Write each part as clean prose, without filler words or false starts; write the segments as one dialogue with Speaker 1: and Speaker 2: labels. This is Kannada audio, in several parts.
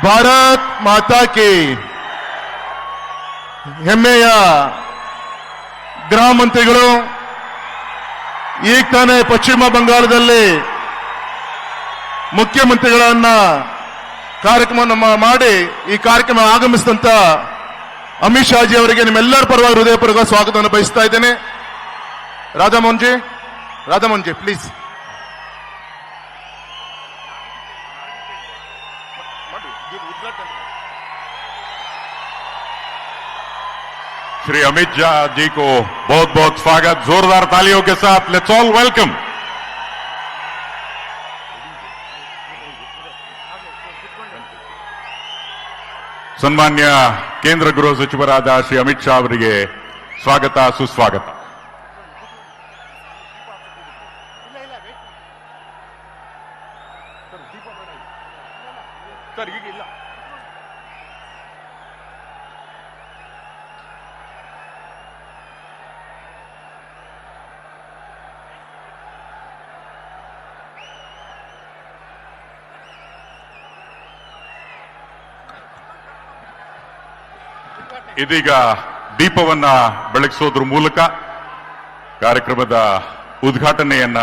Speaker 1: ಭಾರತ್ ಮಾತಾ ಕಿ ಹೆಮ್ಮೆಯ ಗೃಹ ಮಂತ್ರಿಗಳು ಈಗ ತಾನೇ ಪಶ್ಚಿಮ ಬಂಗಾಳದಲ್ಲಿ ಮುಖ್ಯಮಂತ್ರಿಗಳನ್ನ ಕಾರ್ಯಕ್ರಮವನ್ನು ಮಾಡಿ ಈ ಕಾರ್ಯಕ್ರಮ ಆಗಮಿಸಿದಂತ ಅಮಿತ್ ಶಾ ಜಿ ಅವರಿಗೆ ನಿಮ್ಮೆಲ್ಲರ ಪರವಾಗಿ ಹೃದಯಪೂರ್ವಕ ಸ್ವಾಗತವನ್ನು ಬಯಸ್ತಾ ಇದ್ದೇನೆ. ರಾಧಾಮೋಹನ್ ಜಿ ಪ್ಲೀಸ್.
Speaker 2: श्री अमित शाह जी को बहुत बहुत स्वागत. जोरदार तालियों के साथ लेट्स ऑल वेलकम. ಸನ್ಮಾನ್ಯ ಕೇಂದ್ರ ಗೃಹ ಸಚಿವರಾದ ಶ್ರೀ ಅಮಿತ್ ಶಾ ಅವರಿಗೆ ಸ್ವಾಗತ ಸುಸ್ವಾಗತ. ಇದೀಗ ದೀಪವನ್ನ ಬೆಳಗಿಸೋದ್ರ ಮೂಲಕ ಕಾರ್ಯಕ್ರಮದ ಉದ್ಘಾಟನೆಯನ್ನ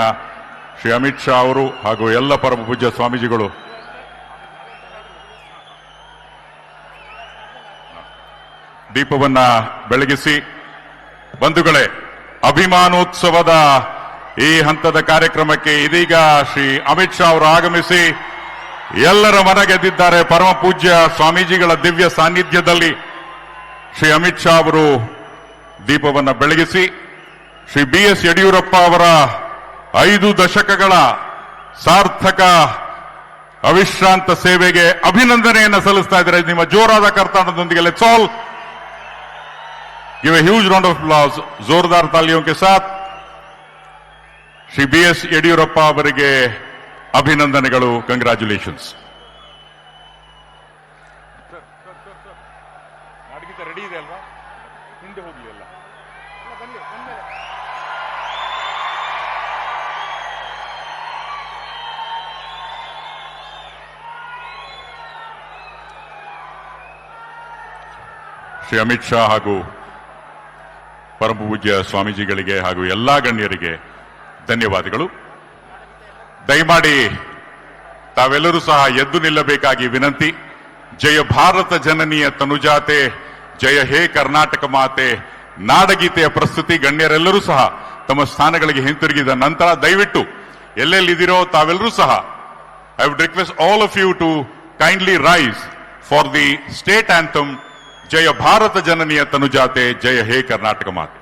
Speaker 2: ಶ್ರೀ ಅಮಿತ್ ಶಾ ಅವರು ಹಾಗೂ ಎಲ್ಲ ಪರಮ ಪೂಜ್ಯ ಸ್ವಾಮೀಜಿಗಳು ದೀಪವನ್ನ ಬೆಳಗಿಸಿ, ಬಂಧುಗಳೇ, ಅಭಿಮಾನೋತ್ಸವದ ಈ ಹಂತದ ಕಾರ್ಯಕ್ರಮಕ್ಕೆ ಇದೀಗ ಶ್ರೀ ಅಮಿತ್ ಶಾ ಅವರು ಆಗಮಿಸಿ ಎಲ್ಲರ ಮನ ಗೆದ್ದಿದ್ದಾರೆ. ಪರಮ ಪೂಜ್ಯ ಸ್ವಾಮೀಜಿಗಳ ದಿವ್ಯ ಸಾನ್ನಿಧ್ಯದಲ್ಲಿ ಶ್ರೀ ಅಮಿತ್ ಶಾ ಅವರು ದೀಪವನ್ನು ಬೆಳಗಿಸಿ ಶ್ರೀ BS ಯಡಿಯೂರಪ್ಪ ಅವರ 5 ದಶಕಗಳ ಸಾರ್ಥಕ ಅವಿಶ್ರಾಂತ ಸೇವೆಗೆ ಅಭಿನಂದನೆಯನ್ನು ಸಲ್ಲಿಸ್ತಾ ಇದ್ದಾರೆ. ನಿಮ್ಮ ಜೋರಾದ ಕರ್ತಾಡದೊಂದಿಗೆ let's all give a huge round of applause. ಜೋರ್ದಾರ್ ತಾಲಿಯೋं के साथ ಶ್ರೀ BS ಯಡಿಯೂರಪ್ಪ ಅವರಿಗೆ ಅಭಿನಂದನೆಗಳು. ಕಂಗ್ರಾಚ್ಯುಲೇಷನ್ಸ್. ರೆಡಿ ಇದೆ ಅಲ್ವಾ? ಹಿಂದೆ ಹೋಗ್ಲಿ ಅಲ್ಲ. ಶ್ರೀ ಅಮಿತ್ ಶಾ ಹಾಗೂ ಪರಮ ಪೂಜ್ಯ ಸ್ವಾಮೀಜಿಗಳಿಗೆ ಹಾಗೂ ಎಲ್ಲಾ ಗಣ್ಯರಿಗೆ ಧನ್ಯವಾದಗಳು. ದಯಮಾಡಿ ತಾವೆಲ್ಲರೂ ಸಹ ಎದ್ದು ನಿಲ್ಲಬೇಕಾಗಿ ವಿನಂತಿ. ಜಯ ಭಾರತ ಜನನಿಯ ತನುಜಾತೆ, ಜಯ ಹೇ ಕರ್ನಾಟಕ ಮಾತೆ ನಾಡಗೀತೆಯ ಪ್ರಸ್ತುತಿ ಗಣ್ಯರೆಲ್ಲರೂ ಸಹ ತಮ್ಮ ಸ್ಥಾನಗಳಿಗೆ ಹಿಂತಿರುಗಿದ ನಂತರ ದಯವಿಟ್ಟು ಎಲ್ಲೆಲ್ಲಿದ್ದೀರೋ ತಾವೆಲ್ಲರೂ ಸಹ I would request all of you to kindly rise for the state anthem ಜಯ ಭಾರತ ಜನನಿಯ ತನುಜಾತೆ, ಜಯ ಹೇ ಕರ್ನಾಟಕ ಮಾತೆ.